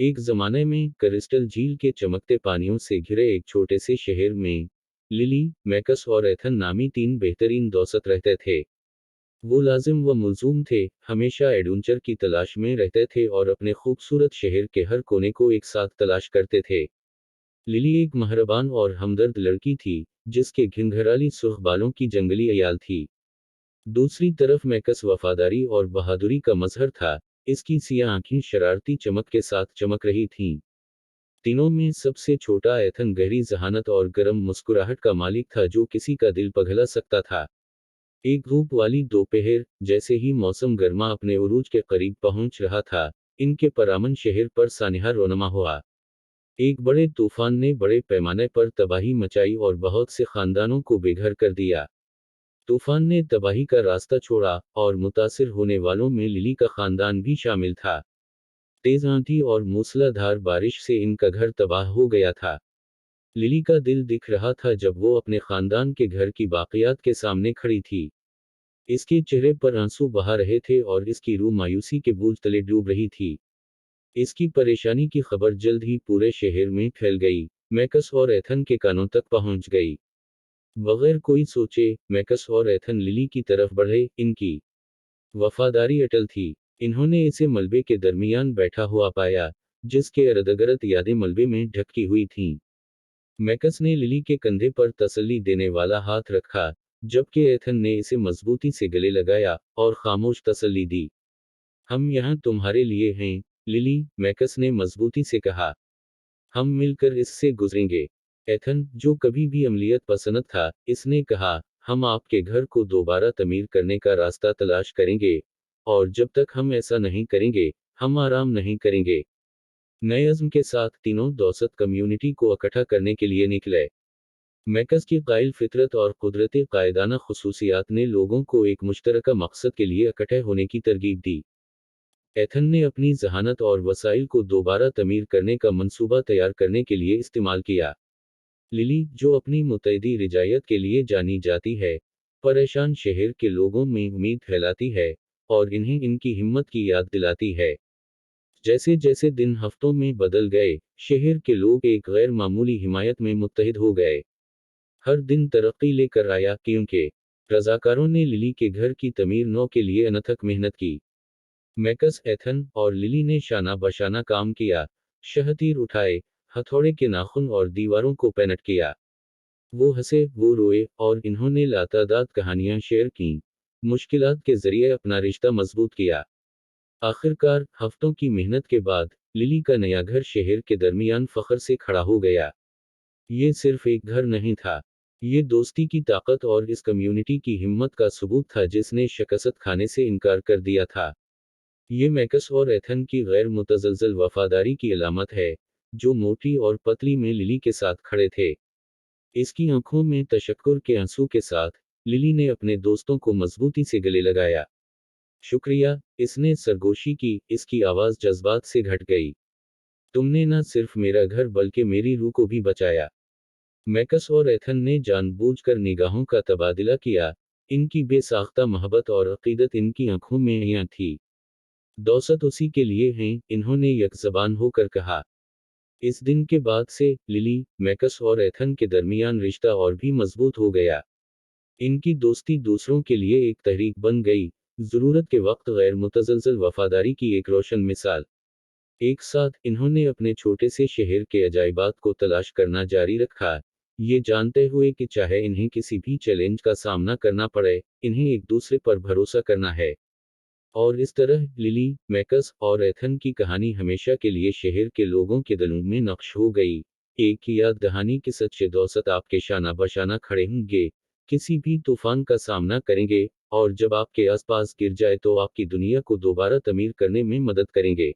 एक जमाने में क्रिस्टल झील के चमकते पानियों से घिरे एक छोटे से शहर में लिली, मैकस और एथन नामी तीन बेहतरीन दोस्त रहते थे। वो लाजिम व मुलजूम थे, हमेशा एडवेंचर की तलाश में रहते थे और अपने खूबसूरत शहर के हर कोने को एक साथ तलाश करते थे। लिली एक मेहरबान और हमदर्द लड़की थी, जिसके घिंघराली सुर्ख बालों की जंगली अयाल थी। दूसरी तरफ मैकस वफादारी और बहादुरी का मजहर था, इसकी सियाह आंखें शरारती चमक के साथ चमक रही थीं। तीनों में सबसे छोटा एथन गहरी जहानत और गर्म मुस्कुराहट का मालिक था जो किसी का दिल पघला सकता था। एक धूप वाली दोपहर, जैसे ही मौसम गर्मा अपने उरूज के करीब पहुंच रहा था, इनके परामन शहर पर सानिहा रोनमा हुआ। एक बड़े तूफान ने बड़े पैमाने पर तबाही मचाई और बहुत से खानदानों को बेघर कर दिया। तूफान ने तबाही का रास्ता छोड़ा, और मुतासिर होने वालों में लिली का खानदान भी शामिल था। तेज आंधी और मूसलाधार बारिश से इनका घर तबाह हो गया था। लिली का दिल दिख रहा था जब वो अपने खानदान के घर की बाकियात के सामने खड़ी थी। इसके चेहरे पर आंसू बहा रहे थे और इसकी रूह मायूसी के बोझ तले डूब रही थी। इसकी परेशानी की खबर जल्द ही पूरे शहर में फैल गई। मैकस और एथन के कानों तक पहुंच गई। बगैर कोई सोचे, मैकस और एथन लिली की तरफ बढ़े। इनकी वफादारी अटल थी। इन्होंने इसे मलबे के दरमियान बैठा हुआ पाया, जिसके इर्द-गिर्द यादें मलबे में ढकी हुई थीं। मैकस ने लिली के कंधे पर तसल्ली देने वाला हाथ रखा, जबकि एथन ने इसे मजबूती से गले लगाया और खामोश तसल्ली दी। हम यहाँ तुम्हारे लिए हैं, लिली, मैकस ने मजबूती से कहा। हम मिलकर इससे गुजरेंगे। एथन, जो कभी भी अमलीयत पसंद था, इसने कहा, हम आपके घर को दोबारा तमीर करने का रास्ता तलाश करेंगे, और जब तक हम ऐसा नहीं करेंगे, हम आराम नहीं करेंगे। नए अज़्म के साथ तीनों दोस्त कम्युनिटी को इकट्ठा करने के लिए निकले। मैकस की कायल फितरत और कुदरती कायदाना खसूसियात ने लोगों को एक मुश्तरका मकसद के लिए इकट्ठे होने की तरगीब दी। एथन ने अपनी जहानत और वसाइल को दोबारा तमीर करने का मंसूबा तैयार करने के लिए इस्तेमाल किया। लिली, जो अपनी मुतैदी रिजायत के लिए जानी जाती है, परेशान शहर के लोगों में उम्मीद फैलाती है, और इन्हें इनकी हिम्मत की याद दिलाती है। जैसे जैसे दिन हफ्तों में बदल गए, शहर के लोग एक गैर मामूली हिमायत में मुत्तहिद हो गए। हर दिन तरक्की लेकर आया, क्योंकि रजाकारों ने लिली के घर की तमीर नौ के लिए अनथक मेहनत की। मैकस, एथन और लिली ने शाना बशाना काम किया, शहतीर उठाए, हथौड़े के नाखून और दीवारों को पेनट किया। वो हंसे, वो रोए, और इन्होंने लातादाद कहानियां शेयर की, मुश्किलात के जरिए अपना रिश्ता मजबूत किया। आखिरकार, हफ्तों की मेहनत के बाद, लिली का नया घर शहर के दरमियान फख्र से खड़ा हो गया। ये सिर्फ एक घर नहीं था। ये दोस्ती की ताकत और इस कम्युनिटी की हिम्मत का सबूत था जिसने शिकस्त खाने से इनकार कर दिया था। ये मैकस और एथन की गैर मुतज़लज़ल वफादारी की अलामत है, जो मोटी और पतली में लिली के साथ खड़े थे। इसकी आंखों में तशक्कुर के आंसू के साथ, लिली ने अपने दोस्तों को मजबूती से गले लगाया। शुक्रिया, इसने सरगोशी की, इसकी आवाज़ जज्बात से घट गई। तुमने न सिर्फ मेरा घर बल्कि मेरी रूह को भी बचाया। मैकस और एथन ने जानबूझकर निगाहों का तबादला किया। इनकी बेसाख्ता मोहब्बत और अकीदत इनकी आंखों में आया थी। दौसत उसी के लिए हैं, इन्होंने यकज़बान होकर कहा। इस दिन के बाद से, लिली, मैकस और एथन के दरमियान रिश्ता और भी मजबूत हो गया। इनकी दोस्ती दूसरों के लिए एक तहरीक बन गई, ज़रूरत के वक्त गैर मुतज़लज़ल वफादारी की एक रोशन मिसाल। एक साथ, इन्होंने अपने छोटे से शहर के अजाइबात को तलाश करना जारी रखा, ये जानते हुए कि चाहे इन्हें किसी भी चैलेंज का सामना करना पड़े, इन्हें एक दूसरे पर भरोसा करना है। और इस तरह, लिली, मैकस और एथन की कहानी हमेशा के लिए शहर के लोगों के दिलों में नक्श हो गई। एक याद दहानी कि सच्चे दोस्त आपके शाना बशाना खड़े होंगे, किसी भी तूफान का सामना करेंगे, और जब आपके आसपास गिर जाए तो आपकी दुनिया को दोबारा तमीर करने में मदद करेंगे।